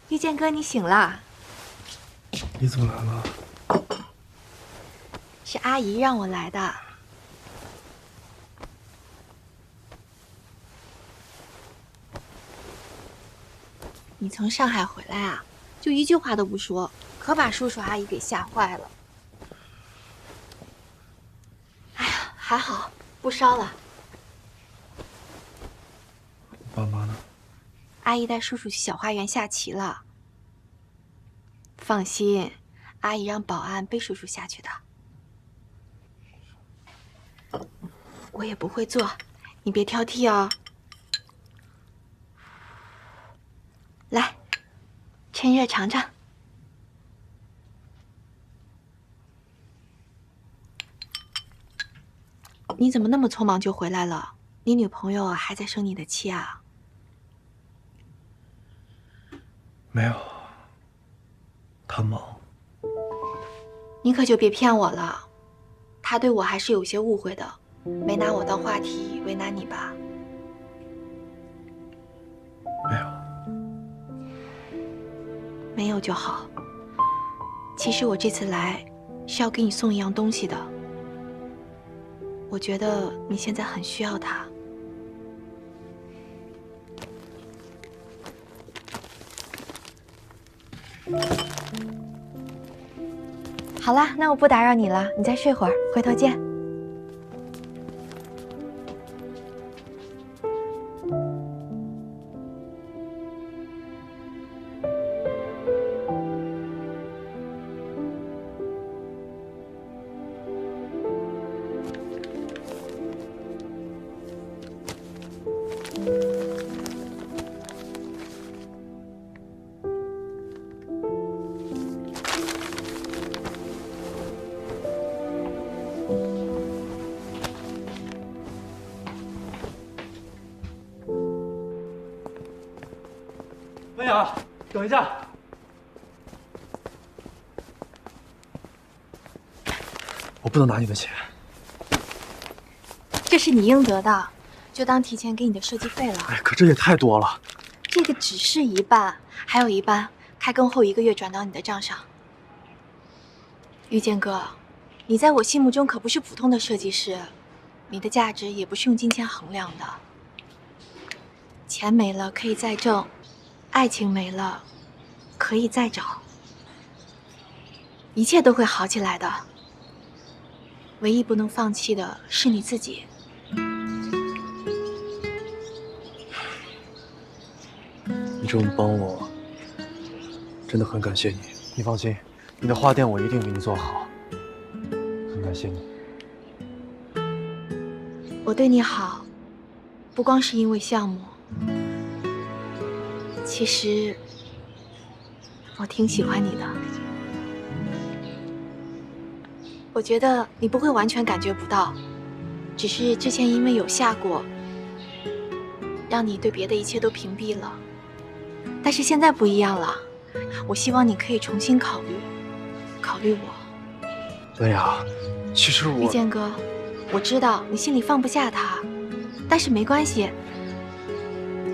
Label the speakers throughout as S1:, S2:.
S1: 遇见哥，你醒了。
S2: 你怎么来了？
S1: 是阿姨让我来的。你从上海回来啊，就一句话都不说，可把叔叔阿姨给吓坏了。哎呀，还好不烧了。
S2: 爸妈呢？
S1: 阿姨带叔叔去小花园下棋了。放心，阿姨让保安背叔叔下去的。我也不会做，你别挑剔哦。来，趁热尝尝。你怎么那么匆忙就回来了？你女朋友还在生你的气啊？
S2: 没有，她忙。
S1: 你可就别骗我了，她对我还是有些误会的，没拿我当话题为难你吧？
S2: 没有。
S1: 没有就好。其实我这次来是要给你送一样东西的，我觉得你现在很需要它。好啦，那我不打扰你了，你再睡会儿，回头见。
S2: 文雅，等一下。我不能拿你的钱。
S1: 这是你应得的，就当提前给你的设计费了。
S2: 哎，可这也太多了。
S1: 这个只是一半，还有一半开工后1个月转到你的账上。遇见哥，你在我心目中可不是普通的设计师，你的价值也不是用金钱衡量的。钱没了可以再挣，爱情没了可以再找，一切都会好起来的。唯一不能放弃的是你自己。
S2: 你这么帮我，真的很感谢你。你放心，你的花店我一定给你做好。很感谢你。
S1: 我对你好，不光是因为项目，其实我挺喜欢你的。我觉得你不会完全感觉不到，只是之前因为有下过，让你对别的一切都屏蔽了。但是现在不一样了，我希望你可以重新考虑我。
S2: 文雅，其实我……
S1: 遇见哥，我知道你心里放不下他，但是没关系，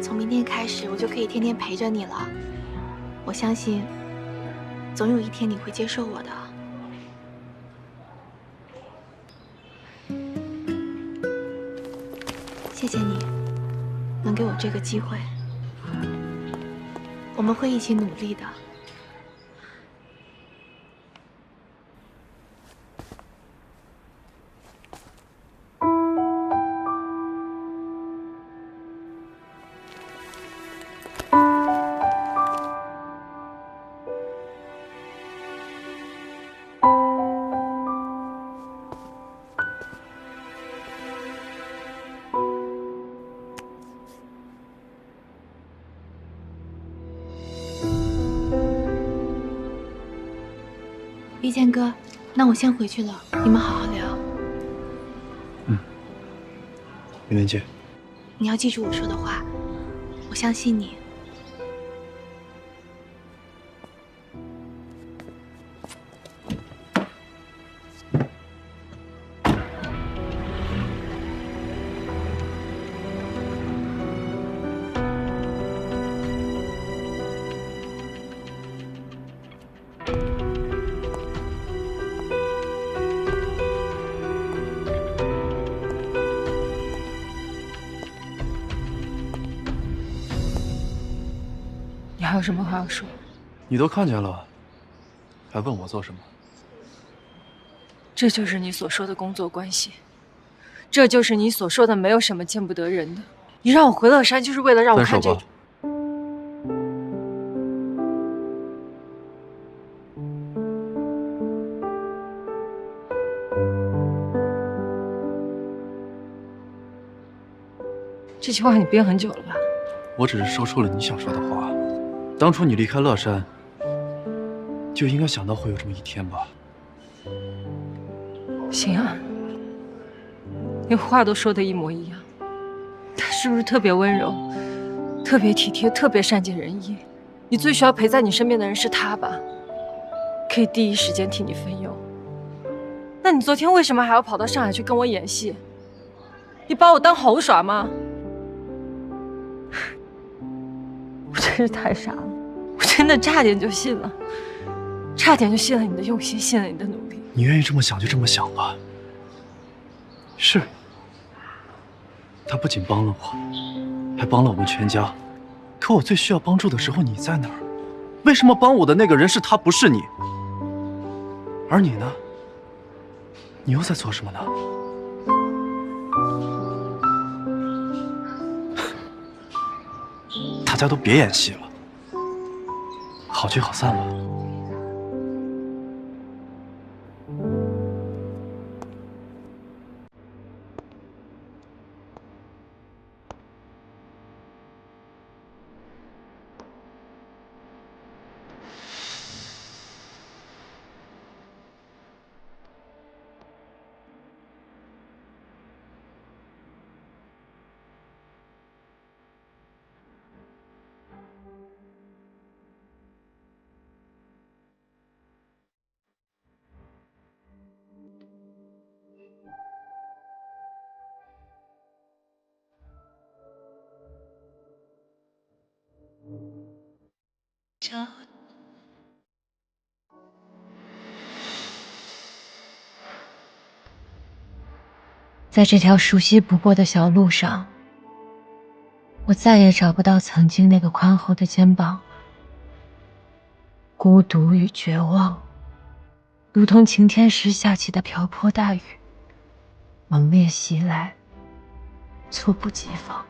S1: 从明天开始我就可以天天陪着你了。我相信，总有一天你会接受我的。谢谢你，能给我这个机会。我们会一起努力的。遇见哥，那我先回去了，你们好好聊。
S2: 明天见。
S1: 你要记住我说的话，我相信你。
S3: 还有什么话要说？
S2: 你都看见了，还问我做什么？
S3: 这就是你所说的工作关系，这就是你所说的没有什么见不得人的。你让我回乐山，就是为了让我看这种。这句话你编很久了吧？
S2: 我只是说出了你想说的话。当初你离开乐山，就应该想到会有这么一天吧？
S3: 行啊，你话都说的一模一样。他是不是特别温柔、特别体贴、特别善解人意？你最需要陪在你身边的人是他吧？可以第一时间替你分忧。那你昨天为什么还要跑到上海去跟我演戏？你把我当猴耍吗？我真是太傻了，我真的差点就信了，差点就信了你的用心，信了你的努力。
S2: 你愿意这么想就这么想吧。是，他不仅帮了我，还帮了我们全家。可我最需要帮助的时候你在哪儿？为什么帮我的那个人是他，不是你？而你呢？你又在做什么呢？大家都别演戏了，好聚好散吧。
S4: 在这条熟悉不过的小路上，我再也找不到曾经那个宽厚的肩膀。孤独与绝望，如同晴天时下起的瓢泼大雨，猛烈袭来，猝不及防。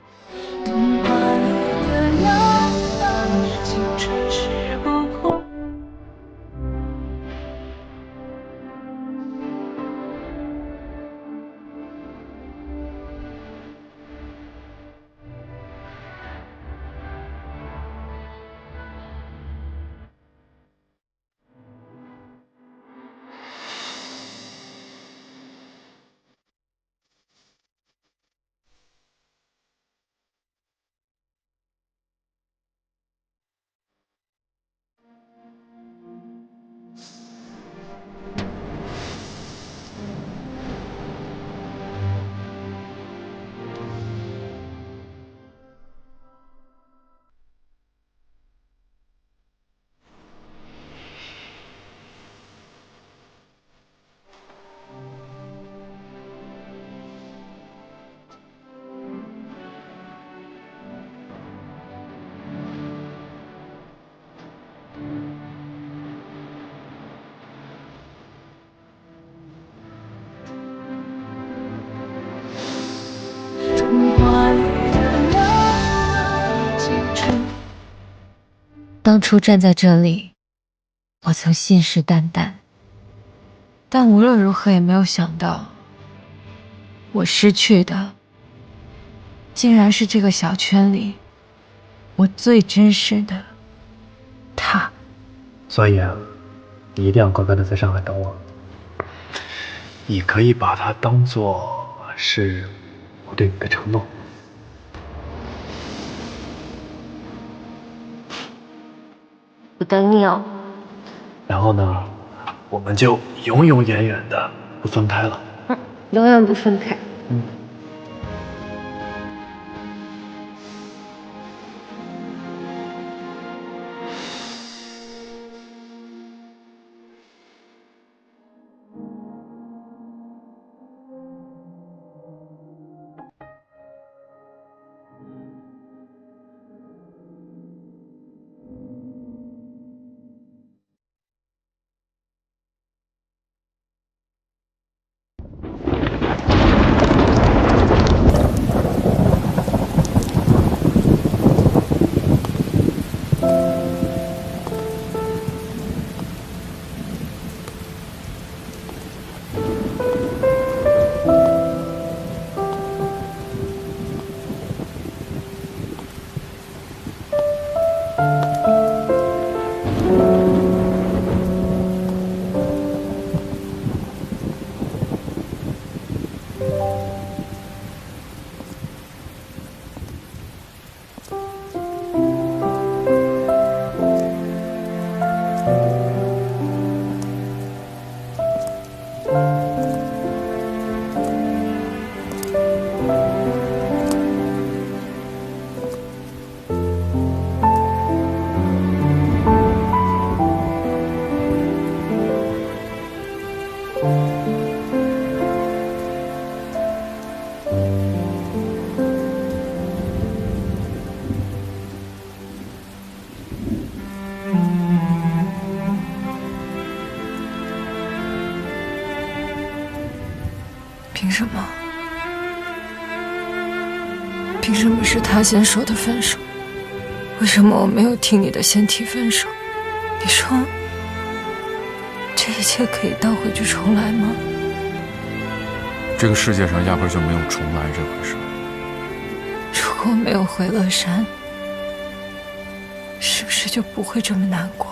S4: 当初站在这里，我曾信誓旦旦，但无论如何也没有想到，我失去的竟然是这个小圈里我最真实的他。
S2: 所以啊，你一定要乖乖的在上海等我。你可以把它当做是我对你的承诺。
S4: 我等你哦。
S2: 然后呢，我们就永永远远的不分开了。
S4: 永远不分开。
S3: 凭什么？凭什么是他先说的分手？为什么我没有听你的先提分手？你说，这一切可以倒回去重来吗？
S5: 这个世界上压根就没有重来这回事。
S3: 如果没有回乐山，是不是就不会这么难过？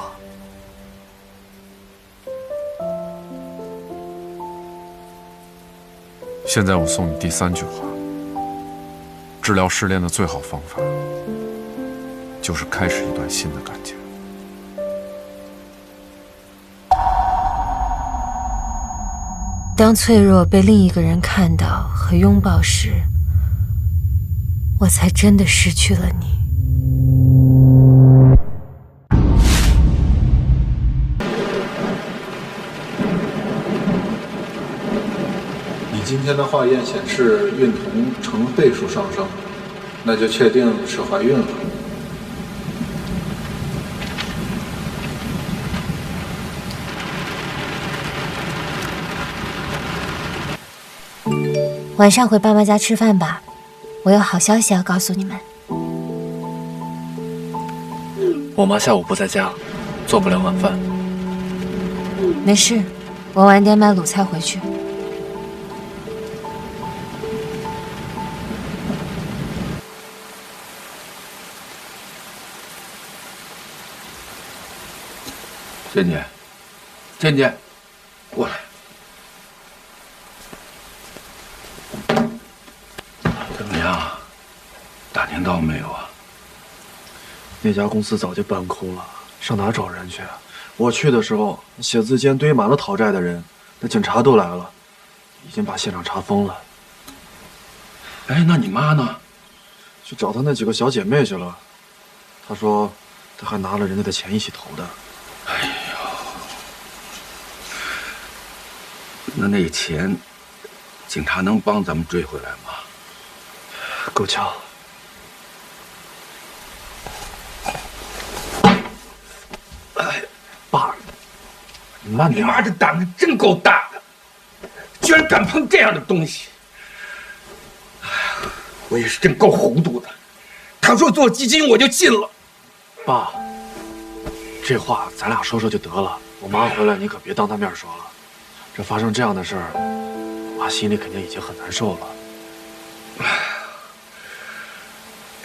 S5: 现在我送你第3句话：治疗失恋的最好方法，就是开始一段新的感情。
S3: 当脆弱被另一个人看到和拥抱时，我才真的失去了你。
S6: 你今天的化验显示孕酮成倍数上升，那就确定是怀孕了。
S7: 晚上回爸妈家吃饭吧，我有好消息要告诉你们。
S2: 我妈下午不在家，做不了晚饭。
S7: 没事，我晚点买卤菜回去。
S6: 健健，健健，过来。怎么样？打听到没有啊？
S2: 那家公司早就搬空了，上哪找人去？我去的时候，写字间堆满了讨债的人，那警察都来了，已经把现场查封了。
S6: 哎，那你妈呢？
S2: 去找她那几个小姐妹去了。她说，她还拿了人家的钱一起投的。
S8: 哎呦，那钱，警察能帮咱们追回来吗？
S2: 够呛。哎，爸，你慢点。
S8: 你妈这胆子真够大的，居然敢碰这样的东西！哎呀，我也是真够糊涂的。他说做基金，我就信了。
S2: 爸，这话咱俩说说就得了。我妈回来，你可别当她面说了。这发生这样的事儿，我妈心里肯定已经很难受了。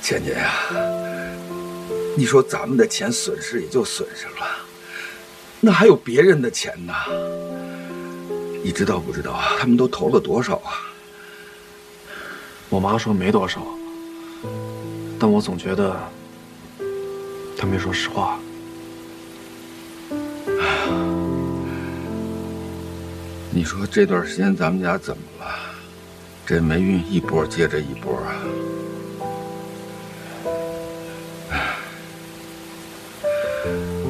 S8: 倩姐呀，你说咱们的钱损失也就损失了，那还有别人的钱呢？你知道不知道啊？他们都投了多少啊？
S2: 我妈说没多少，但我总觉得她没说实话。
S8: 你说这段时间咱们家怎么了？这霉运一波接着一波啊！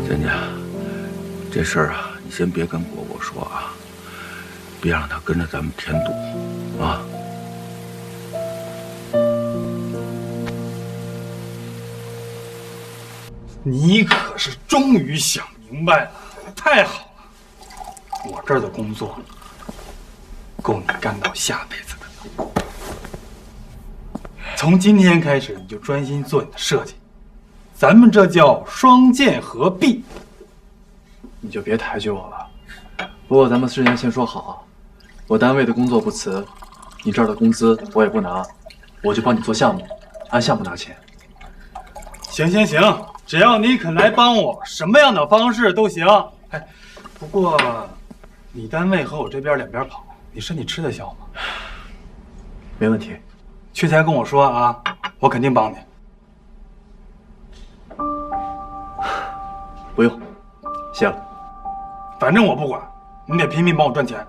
S8: 倩倩，这事儿啊，你先别跟果果说啊，别让他跟着咱们添堵啊！
S9: 你可是终于想明白了，太好了！我这儿的工作够你干到下辈子的。从今天开始，你就专心做你的设计，咱们这叫双剑合璧。
S2: 你就别抬举我了。不过咱们事先先说好，我单位的工作不辞，你这儿的工资我也不拿，我就帮你做项目，按项目拿钱。
S9: 行行行，只要你肯来帮我，什么样的方式都行。哎，不过你单位和我这边两边跑，你身体吃得消吗？
S2: 没问题。
S9: 缺钱跟我说啊，我肯定帮你。
S2: 不用，谢了。
S9: 反正我不管，你得拼命帮我赚钱。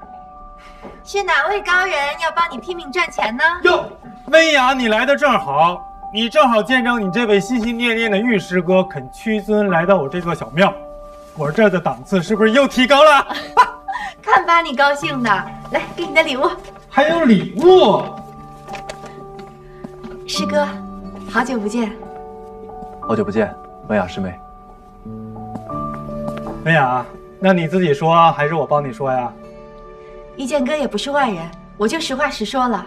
S1: 是哪位高人要帮你拼命赚钱呢？
S9: 哟，温雅，你来的正好，你正好见证你这位心心念念的玉师哥肯屈尊来到我这座小庙，我这儿的档次是不是又提高了？
S1: 看把你高兴的，来给你的礼物。
S9: 还有礼物。
S1: 师哥，好久不见。
S2: 好久不见，温雅师妹。
S9: 温雅，那你自己说还是我帮你说呀？
S1: 一剑哥也不是外人，我就实话实说了，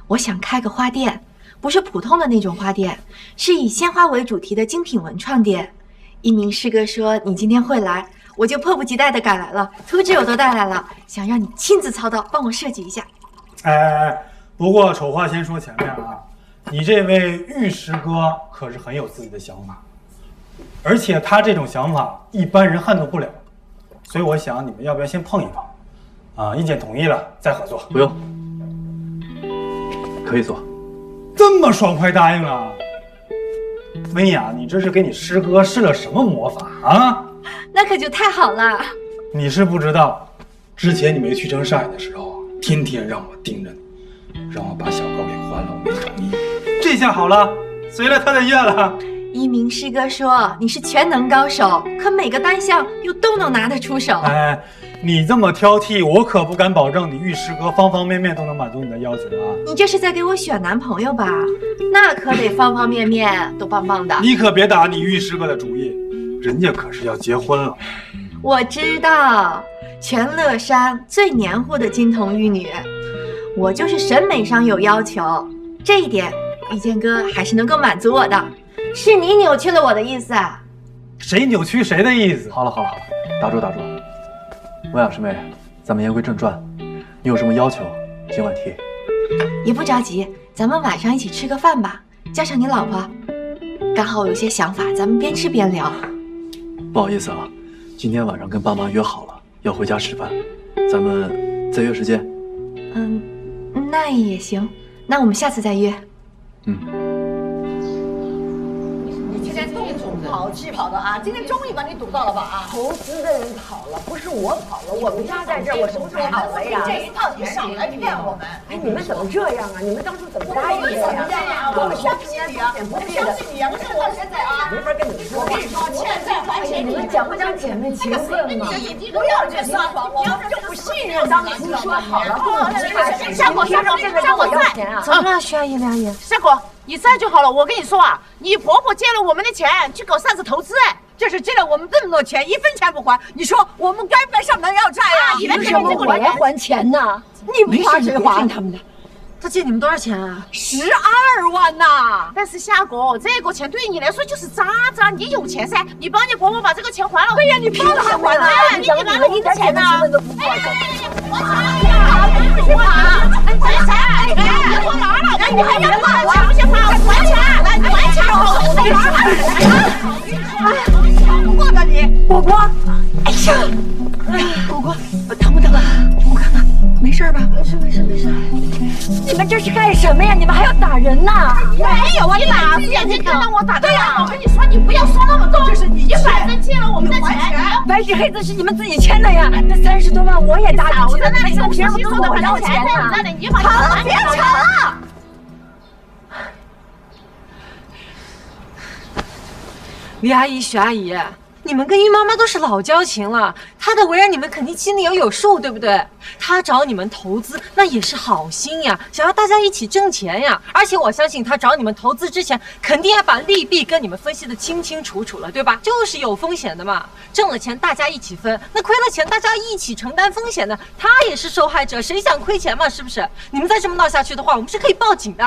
S1: 我想开个花店，不是普通的那种花店，是以鲜花为主题的精品文创店。一鸣师哥说你今天会来，我就迫不及待地赶来了，图纸我都带来了，想让你亲自操刀，帮我设计一下。
S9: 哎，不过丑话先说前面啊，你这位玉师哥可是很有自己的想法，而且他这种想法一般人撼动不了，所以我想你们要不要先碰一碰？啊，意见统一了再合作。
S2: 不用，可以做。
S9: 这么爽快答应了？温雅，你这是给你师哥施了什么魔法啊？
S1: 那可就太好了。
S9: 你是不知道，之前你没去成上海的时候，天天让我盯着你，让我把小高给还了，我没同意。这下好了，随了他的愿了。
S1: 一鸣师哥说你是全能高手，可每个单项又都能拿得出手。
S9: 哎，你这么挑剔，我可不敢保证你玉师哥方方面面都能满足你的要求啊。
S1: 你这是在给我选男朋友吧？那可得方方面面都棒棒的。
S9: 你可别打你玉师哥的主意，人家可是要结婚了。
S1: 我知道，全乐山最黏糊的金童玉女，我就是审美上有要求，这一点一剑哥还是能够满足我的。是你扭曲了我的意思啊！
S9: 谁扭曲谁的意思？
S2: 好了，打住。温雅师妹，咱们言归正传，你有什么要求，尽管提。
S1: 也不着急，咱们晚上一起吃个饭吧，叫上你老婆，刚好我有些想法，咱们边吃边聊。
S2: 不好意思啊，今天晚上跟爸妈约好了，要回家吃饭，咱们再约时间。
S1: 那也行，那我们下次再约。
S10: 今天东跑西跑的啊！今天终于把你堵到了吧啊！投资的人跑了，不是我跑了，我们家在这儿，我什么时候跑了呀？这一套你少来骗我们！哎，你们怎么这样啊？你们当初怎么答应的呀？我们相信你啊，我相信你啊！可是我现在啊，没法跟你说。我跟你说，欠债还钱，你们讲不讲姐妹情分嘛？不要去撒谎，我们就不信任当初说好了，夏果这个我要钱啊！
S3: 怎么了，徐阿姨、梁阿姨？
S10: 夏果。你在就好了，我跟你说啊，你婆婆借了我们的钱去搞上市投资，这是借了我们这么多钱，一分钱不还，你说我们该不该上门要债啊？
S3: 凭什么我要还钱呢？
S10: 你不还谁还？
S3: 他们的，他借你们多少钱啊
S10: ？12万呐！但是夏果，这个钱对你来说就是渣渣，你有钱噻，你帮你婆婆把这个钱还了。对呀，你凭什么还呢？你拿了一点钱呢？都不还。我不还，我拿了，你还要还？我不行还，还钱，来，你还钱，我的你，
S3: 果果，哎呀，果果，疼不疼啊？我看看，没事吧？没事。你们这是干什么呀？你们还要打人呢？
S10: 没有啊，你哪只眼睛看到我打的呀？我跟你说，你不要说那么多，这是你反正借了我们的钱，
S3: 白纸黑字是你们自己签的呀。那30多万我也答应去了，你们凭什么跟我要钱呢？
S10: 好了，别吵了。
S3: 李阿姨、徐阿姨，你们跟于妈妈都是老交情了，她的为人你们肯定心里也有数，对不对？她找你们投资，那也是好心呀，想要大家一起挣钱呀。而且我相信她找你们投资之前，肯定也把利弊跟你们分析的清清楚楚了，对吧？就是有风险的嘛，挣了钱大家一起分，那亏了钱大家一起承担风险的，她也是受害者，谁想亏钱嘛？是不是？你们再这么闹下去的话，我们是可以报警的。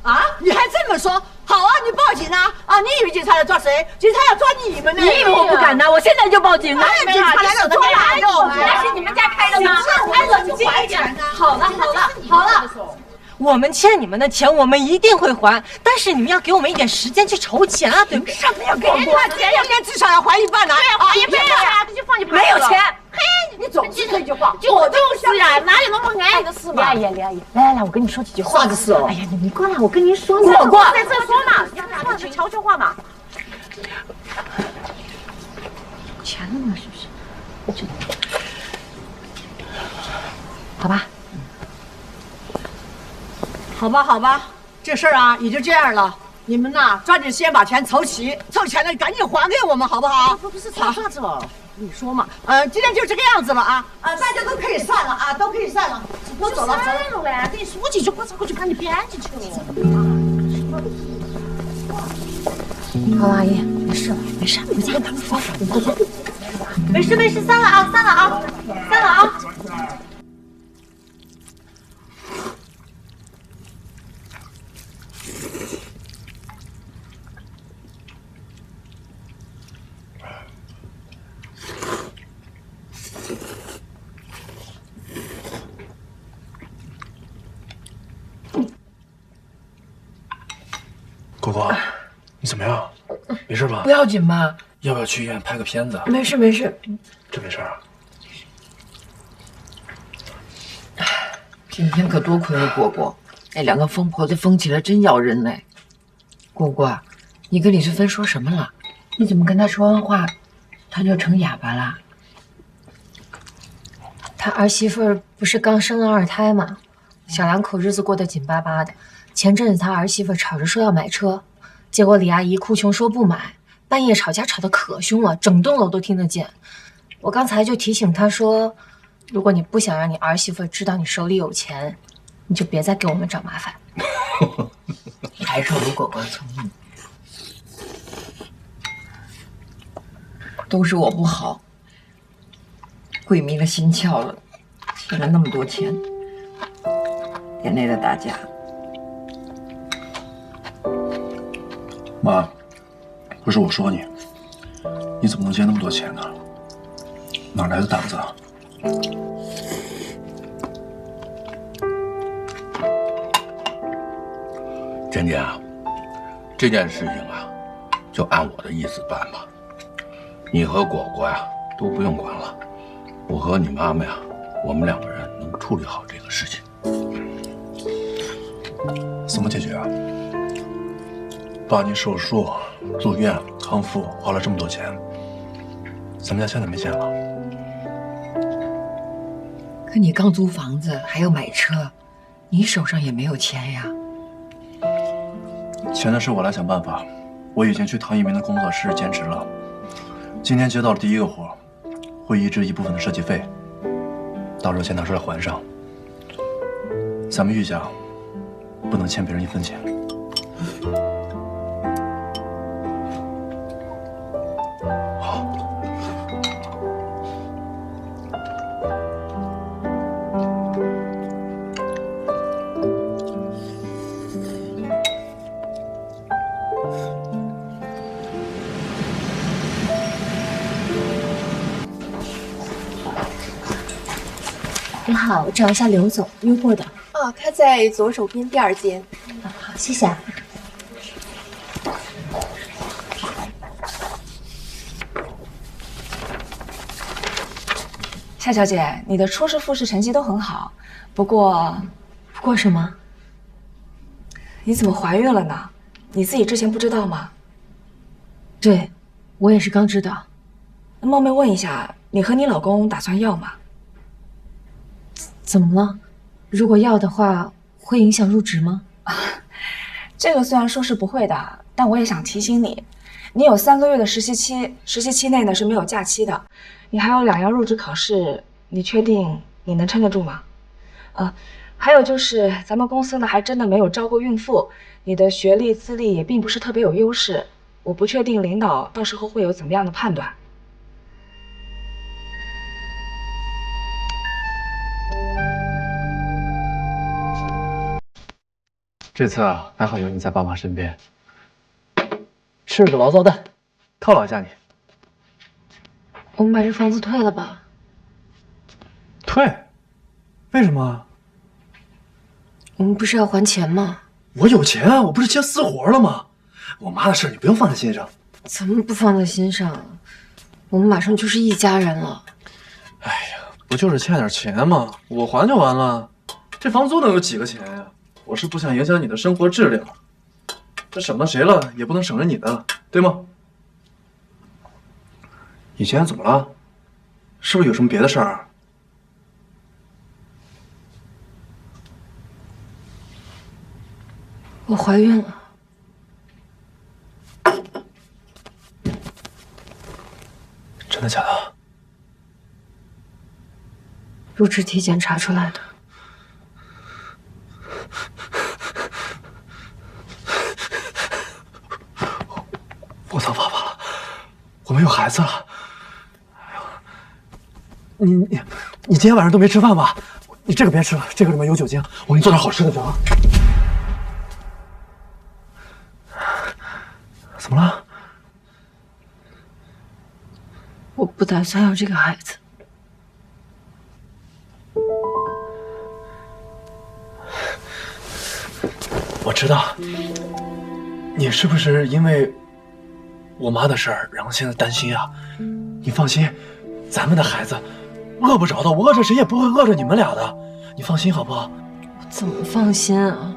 S10: 啊！你还这么说？好啊，你报警啊！啊，你以为警察来抓谁？警察要抓你们呢！
S3: 你以为我不敢呢？我现在就报警了！
S10: 警察来了抓哪有？
S3: 那是你们家开的吗？
S10: 开了就还钱呢！
S3: 好了，我们欠你们的钱，我们一定会还，但是你们要给我们一点时间去筹钱啊，对不对？
S10: 什么要给我们钱？要至少要还一半呢！对呀，还一半呀！就放你
S3: 没有钱。
S10: 嘿，你总是这句话，
S11: 就是呀，哪有那么安逸的事嘛？
S10: 李阿姨，来，我跟你说几句话。啥子事哦？
S11: 哎呀，你过来，我跟你说，
S10: 你过来
S11: 在这说嘛，说的悄悄话嘛。
S10: 钱了吗？是不是？好吧，好吧，这事儿啊也就这样了。你们呐，抓紧时间把钱凑齐，凑钱了赶紧还给我们，好不好？
S11: 不是吵啥子了？
S10: 你说嘛，今天就这个样子了啊，大家都可以散了啊，都可以散了，我走了。
S11: 散了嘞，跟你说几句，我过去把你编进去了。
S10: 好了，阿姨，没事了，没事，你再跟他们说，你回家。
S11: 没事，散了啊。
S2: 果果，你怎么样？没事吧？
S10: 不要紧吧？
S2: 要不要去医院拍个片子？
S10: 没事。
S2: 真没事啊？
S10: 今天可多亏了果果，那两个疯婆子疯起来真咬人嘞。果果，你跟李翠芬说什么了？你怎么跟她说完话，她就成哑巴了？
S4: 他儿媳妇儿不是刚生了2胎吗？小两口日子过得紧巴巴的。前阵子他儿媳妇吵着说要买车，结果李阿姨哭穷说不买，半夜吵架吵得可凶了，整栋楼都听得见。我刚才就提醒他说，如果你不想让你儿媳妇知道你手里有钱，你就别再给我们找麻烦。
S10: 还是我果果聪明，都是我不好，鬼迷了心窍了，欠了那么多钱，连累了大家。
S2: 妈，不是我说你，你怎么能借那么多钱呢？哪来的胆子啊？
S8: 简简啊，这件事情啊，就按我的意思办吧。你和果果呀都不用管了，我和你妈妈呀，我们2个人能处理好这个事情。
S2: 怎么解决啊？爸，你手术、住院、康复花了这么多钱，咱们家现在没钱了。
S10: 可你刚租房子，还要买车，你手上也没有钱呀。
S2: 钱的事我来想办法。我已经去唐一鸣的工作室兼职了，今天接到了第1个活，会移植一部分的设计费，到时候钱拿出来还上。咱们玉家不能欠别人1分钱。
S4: 你好，我找一下刘总，约过的。
S1: 哦，他在左手边第2间。
S4: 好，谢谢啊。
S12: 夏小姐，你的初试、复试成绩都很好，不过
S4: 什么？
S12: 你怎么怀孕了呢？你自己之前不知道吗？
S4: 对，我也是刚知道。
S12: 那冒昧问一下，你和你老公打算要吗？
S4: 怎么了？如果要的话，会影响入职吗？
S12: 这个虽然说是不会的，但我也想提醒你，你有3个月的实习期，实习期内呢是没有假期的，你还有2样入职考试，你确定你能撑得住吗？还有就是咱们公司呢还真的没有招过孕妇，你的学历资历也并不是特别有优势，我不确定领导到时候会有怎么样的判断。
S2: 这次啊，还好有你在爸妈身边。吃个醪糟蛋，犒劳一下你。
S4: 我们把这房子退了吧。
S2: 退？为什么？
S4: 我们不是要还钱吗？
S2: 我有钱啊，我不是接私活了吗？我妈的事你不用放在心上。
S4: 怎么不放在心上？我们马上就是一家人了。
S2: 哎呀，不就是欠点钱吗？我还就完了。这房租能有几个钱呀？我是不想影响你的生活质量，这省了谁了也不能省了你的，对吗？你今天怎么了？是不是有什么别的事儿？
S3: 我怀孕了。
S2: 真的假的？
S3: 入职体检查出来的。
S2: 我当爸爸了，我们有孩子了。哎呦，你今天晚上都没吃饭吧？你这个别吃了，这个里面有酒精，我给你做点好吃的去啊。怎么了？
S3: 我不打算要这个孩子。
S2: 我知道，你是不是因为我妈的事儿，然后现在担心啊？你放心，咱们的孩子饿不着的，我饿着谁也不会饿着你们俩的，你放心好不好？
S3: 我怎么放心啊？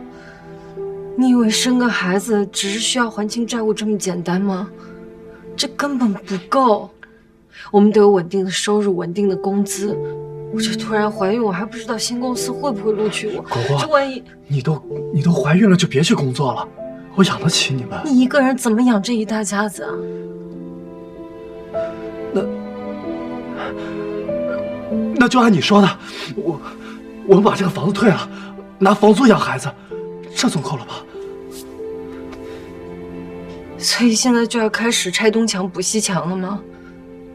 S3: 你以为生个孩子只是需要还清债务这么简单吗？这根本不够，我们得有稳定的收入、稳定的工资。我这突然怀孕，我还不知道新公司会不会录取我。
S2: 果果，
S3: 这万一
S2: 你都怀孕了，就别去工作了，我养得起你们。
S3: 你一个人怎么养这一大家子啊？
S2: 那就按你说的，我们把这个房子退了，拿房租养孩子，这总够了吧？
S3: 所以现在就要开始拆东墙补西墙了吗？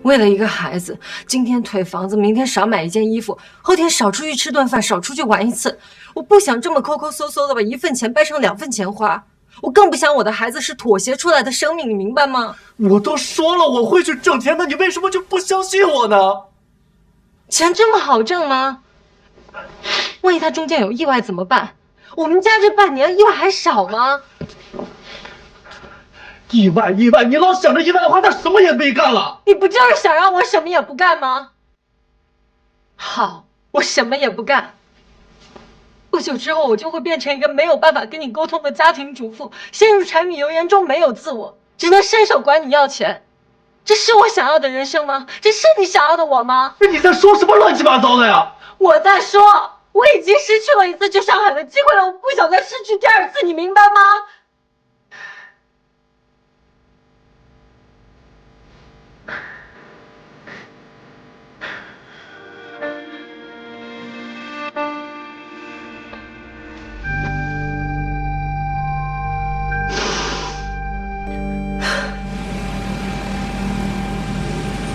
S3: 为了一个孩子，今天退房子，明天少买一件衣服，后天少出去吃顿饭，少出去玩一次。我不想这么抠抠搜搜的把一份钱掰成2份钱花，我更不想我的孩子是妥协出来的生命，你明白吗？
S2: 我都说了我会去挣钱的，你为什么就不相信我呢？
S3: 钱这么好挣吗？万一他中间有意外怎么办？我们家这半年意外还少吗？
S2: 意外，你老想着意外的话，那什么也没干了。
S3: 你不就是想让我什么也不干吗？好，我什么也不干。不久之后，我就会变成一个没有办法跟你沟通的家庭主妇，陷入柴米油盐中没有自我，只能伸手管你要钱。这是我想要的人生吗？这是你想要的我吗？
S2: 你在说什么乱七八糟的呀？
S3: 我在说，我已经失去了一次去上海的机会了，我不想再失去第2次，你明白吗？